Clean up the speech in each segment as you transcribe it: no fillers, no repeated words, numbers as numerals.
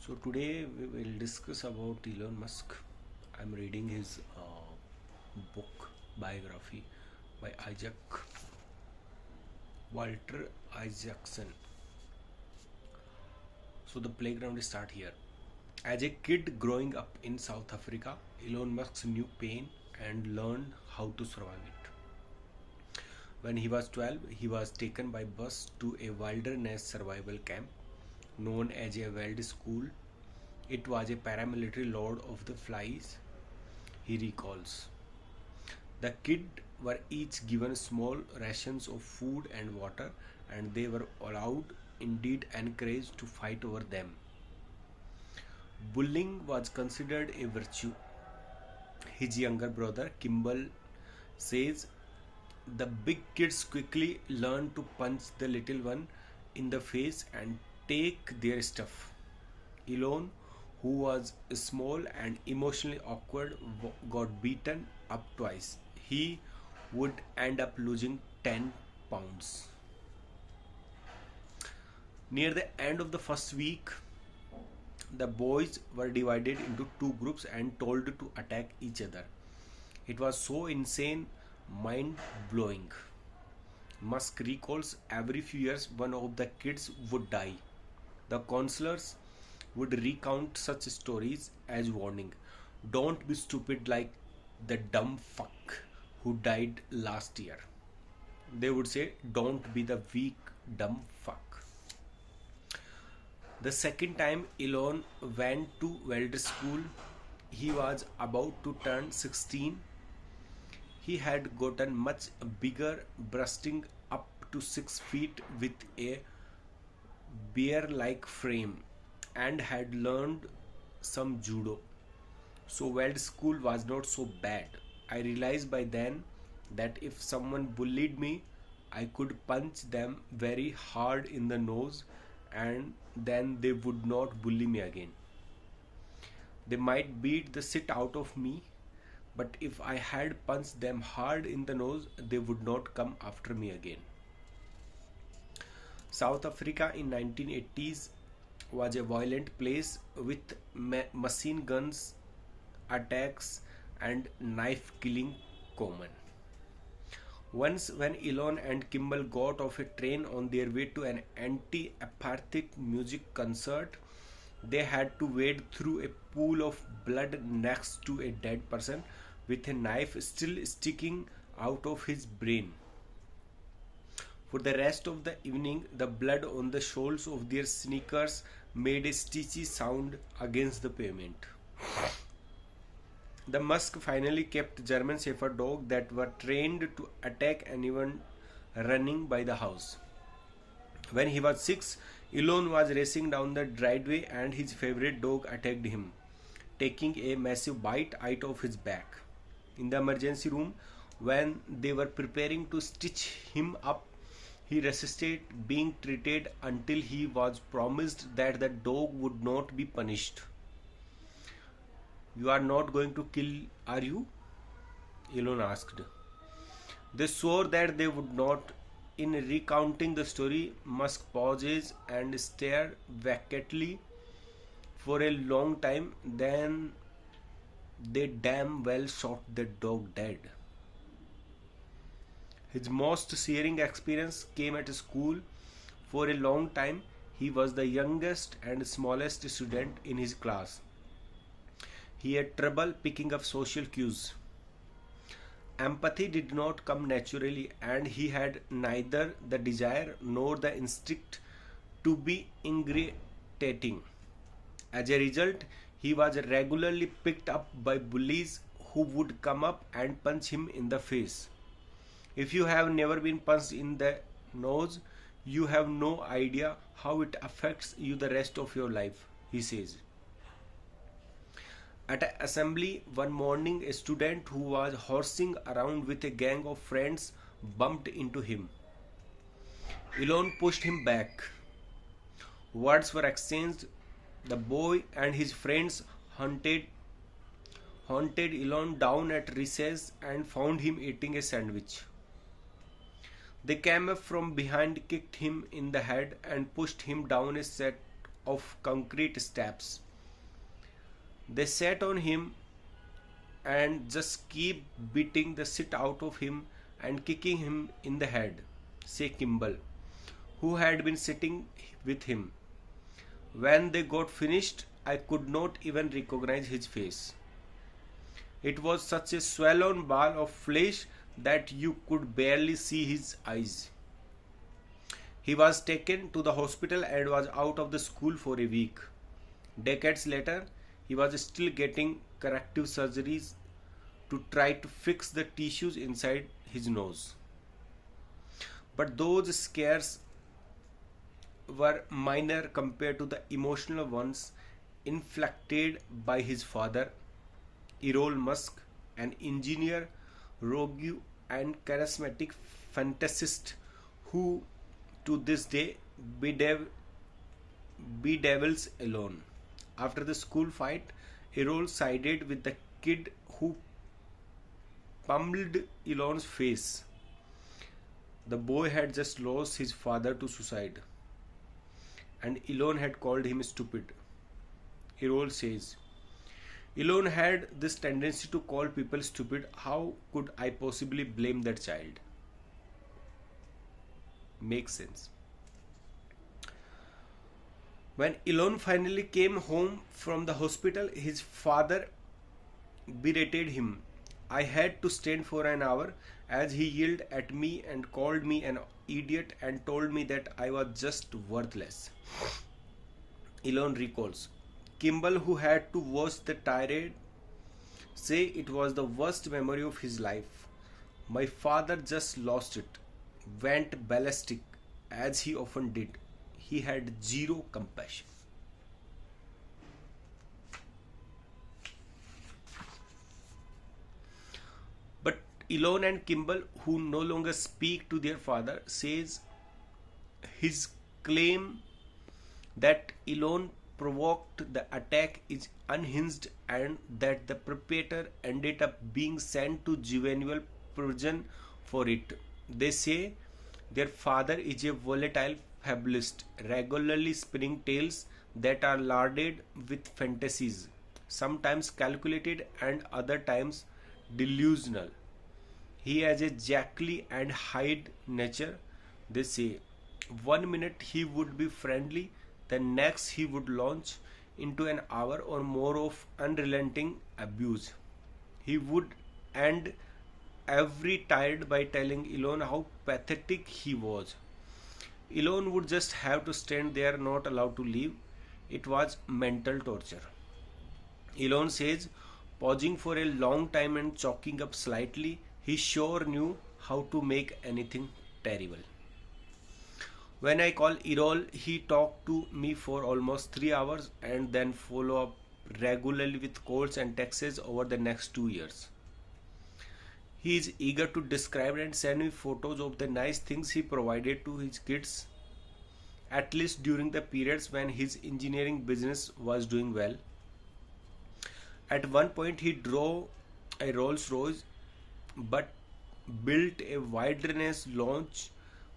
So today we will discuss about Elon Musk. I'm reading his book Biography by Walter Isaacson. So the playground start here. As a kid growing up in South Africa, Elon Musk knew pain and learned how to survive it. When he was 12, he was taken by bus to a wilderness survival camp known as a Weld School. It was a paramilitary Lord of the Flies, he recalls. The kids were each given small rations of food and water, and they were allowed, indeed encouraged, to fight over them. Bullying was considered a virtue. His younger brother, Kimball, says the big kids quickly learned to punch the little one in the face and take their stuff. Elon, who was small and emotionally awkward, got beaten up twice. He would end up losing 10 pounds. Near the end of the first week, the boys were divided into two groups and told to attack each other. It was so insane, mind blowing. Musk recalls every few years one of the kids would die. The counselors would recount such stories as warning. Don't be stupid like the dumb fuck who died last year. They would say, don't be the weak, dumb fuck. The second time Elon went to Weld School, he was about to turn 16. He had gotten much bigger, bursting up to 6 feet with a bear-like frame, and had learned some judo. So Weld School was not so bad. I realized by then that if someone bullied me, I could punch them very hard in the nose and then they would not bully me again. They might beat the shit out of me, but if I had punched them hard in the nose, they would not come after me again. South Africa in 1980s was a violent place with machine guns, attacks and knife killing common. Once when Elon and Kimball got off a train on their way to an anti-apartheid music concert, they had to wade through a pool of blood next to a dead person with a knife still sticking out of his brain. For the rest of the evening, the blood on the soles of their sneakers made a stitchy sound against the pavement. The Musk finally kept German Shepherd dogs that were trained to attack anyone running by the house. When he was 6, Elon was racing down the driveway and his favorite dog attacked him, taking a massive bite out of his back. In the emergency room, when they were preparing to stitch him up, he resisted being treated until he was promised that the dog would not be punished. You are not going to kill, are you? Elon asked. They swore that they would not. In recounting the story, Musk pauses and stares vacantly for a long time, then they damn well shot the dog dead. His most searing experience came at school. For a long time, he was the youngest and smallest student in his class. He had trouble picking up social cues. Empathy did not come naturally, and he had neither the desire nor the instinct to be irritating. As a result, he was regularly picked up by bullies who would come up and punch him in the face. If you have never been punched in the nose, you have no idea how it affects you the rest of your life, he says. At an assembly one morning, a student who was horsing around with a gang of friends bumped into him. Elon pushed him back. Words were exchanged. The boy and his friends hunted Elon down at recess and found him eating a sandwich. They came up from behind, kicked him in the head, and pushed him down a set of concrete steps. They sat on him and just keep beating the shit out of him and kicking him in the head, say Kimball, who had been sitting with him. When they got finished, I could not even recognize his face. It was such a swollen ball of flesh that you could barely see his eyes. He was taken to the hospital and was out of the school for a week. Decades later, he was still getting corrective surgeries to try to fix the tissues inside his nose. But those scares were minor compared to the emotional ones inflicted by his father, Errol Musk, an engineer, rogue, and charismatic fantasist who to this day bedevils alone. After the school fight, Errol sided with the kid who pummeled Elon's face. The boy had just lost his father to suicide, and Elon had called him stupid. Errol says, Elon had this tendency to call people stupid. How could I possibly blame that child? Makes sense. When Elon finally came home from the hospital, his father berated him. I had to stand for an hour as he yelled at me and called me an idiot and told me that I was just worthless. Elon recalls. Kimball, who had to watch the tirade, say it was the worst memory of his life. My father just lost it, went ballistic, as he often did. He had zero compassion. But Elon and Kimball, who no longer speak to their father, says his claim that Elon provoked the attack is unhinged and that the perpetrator ended up being sent to juvenile prison for it. They say their father is a volatile fabulist, regularly spinning tales that are larded with fantasies, sometimes calculated and other times delusional. He has a Jekyll and Hyde nature, they say. One minute he would be friendly, the next he would launch into an hour or more of unrelenting abuse. He would end every tirade by telling Elon how pathetic he was. Elon would just have to stand there, not allowed to leave. It was mental torture. Elon says, pausing for a long time and choking up slightly, he sure knew how to make anything terrible. When I call Errol, he talked to me for almost 3 hours and then follow up regularly with calls and texts over the next 2 years. He is eager to describe and send me photos of the nice things he provided to his kids, at least during the periods when his engineering business was doing well. At one point, he drove a Rolls Royce but built a wilderness launch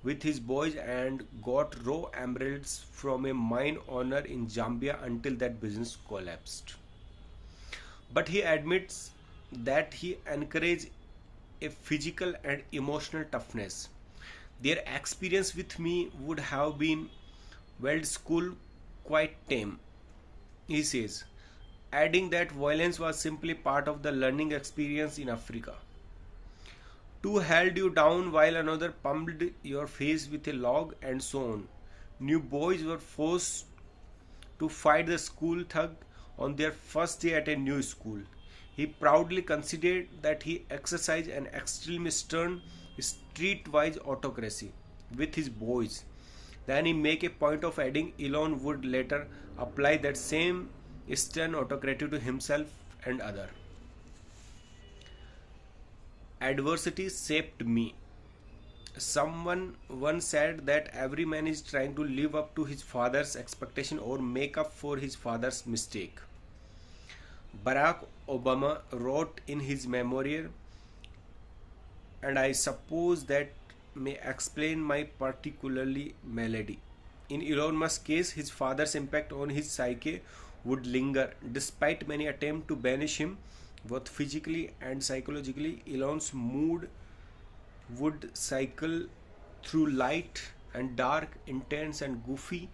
with his boys and got raw emeralds from a mine owner in Zambia until that business collapsed. But he admits that he encouraged a physical and emotional toughness. Their experience with me would have been Weld School quite tame, he says, adding that violence was simply part of the learning experience in Africa. Two held you down while another pummeled your face with a log and so on. New boys were forced to fight the school thug on their first day at a new school. He proudly conceded that he exercised an extremely stern, streetwise autocracy with his boys. Then he make a point of adding Elon would later apply that same stern autocracy to himself and others. Adversity shaped me. Someone once said that every man is trying to live up to his father's expectation or make up for his father's mistake. Barack Obama wrote in his memoir, and I suppose that may explain my particularly malady. In Elon Musk's case, his father's impact on his psyche would linger. Despite many attempts to banish him, both physically and psychologically, Elon's mood would cycle through light and dark, intense and goofy,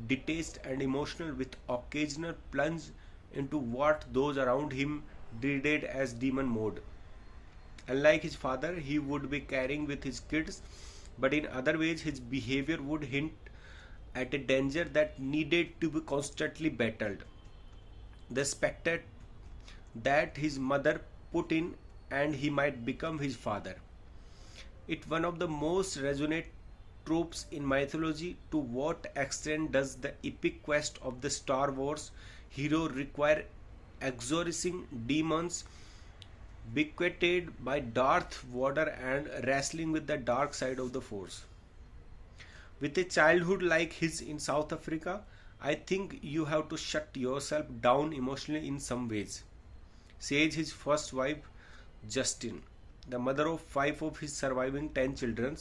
detached and emotional, with occasional plunge into what those around him dreaded as demon mode. Unlike his father, he would be caring with his kids, but in other ways, his behavior would hint at a danger that needed to be constantly battled. The specter that his mother put in, and he might become his father. It one of the most resonant tropes in mythology. To what extent does the epic quest of the Star Wars hero require exorcising demons bequeathed by Darth Vader and wrestling with the dark side of the Force? With a childhood like his in South Africa, I think you have to shut yourself down emotionally in some ways, says his first wife, Justin, the mother of five of his surviving 10 children.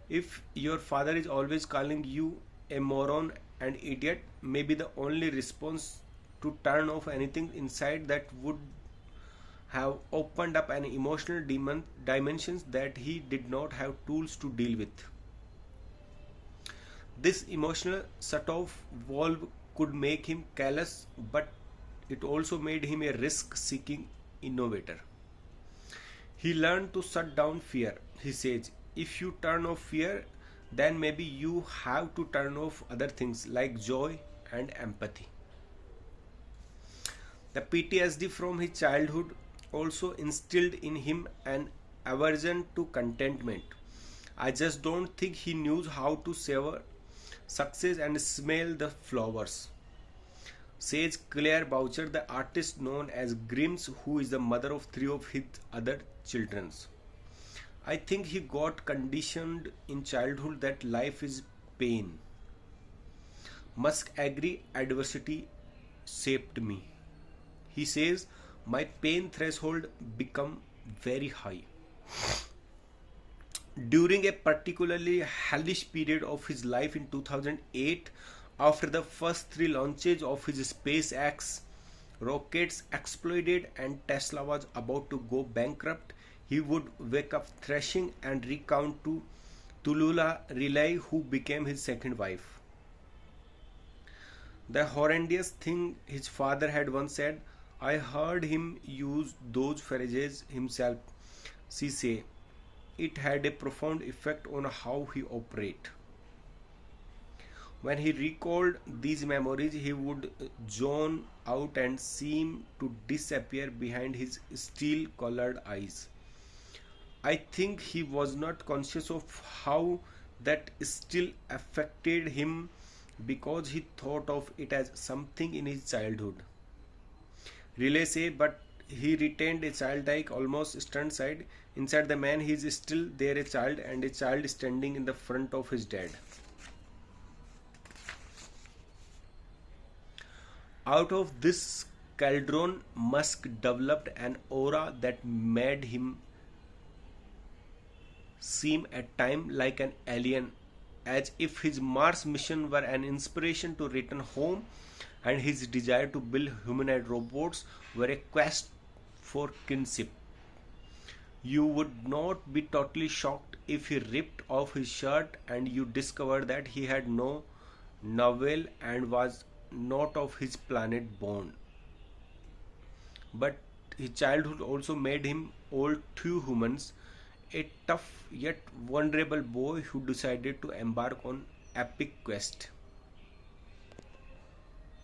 If your father is always calling you a moron and idiot, maybe the only response to turn off anything inside that would have opened up an emotional dimensions that he did not have tools to deal with. This emotional shut-off valve could make him callous, but it also made him a risk-seeking innovator. He learned to shut down fear. He says, if you turn off fear, then maybe you have to turn off other things like joy and empathy. The PTSD from his childhood also instilled in him an aversion to contentment. I just don't think he knew how to savor success and smell the flowers, says Claire Boucher, the artist known as Grimm's, who is the mother of three of his other children. I think he got conditioned in childhood that life is pain. Musk agree adversity shaped me. He says my pain threshold become very high. During a particularly hellish period of his life in 2008, after the first three launches of his SpaceX rockets exploded and Tesla was about to go bankrupt, he would wake up thrashing and recount to Tulula Relay, who became his second wife. The horrendous thing his father had once said, I heard him use those phrases himself. She say, it had a profound effect on how he operated. When he recalled these memories, he would zone out and seem to disappear behind his steel-colored eyes. I think he was not conscious of how that still affected him because he thought of it as something in his childhood. Relay say, but he retained a childlike, almost stunned side. Inside the man, he is still there, a child, and a child standing in the front of his dad. Out of this cauldron, Musk developed an aura that made him seem at times like an alien, as if his Mars mission were an inspiration to return home and his desire to build humanoid robots were a quest for kinship. You would not be totally shocked if he ripped off his shirt and you discovered that he had no navel and was not of his planet born. But his childhood also made him all too humans, a tough yet vulnerable boy who decided to embark on epic quest.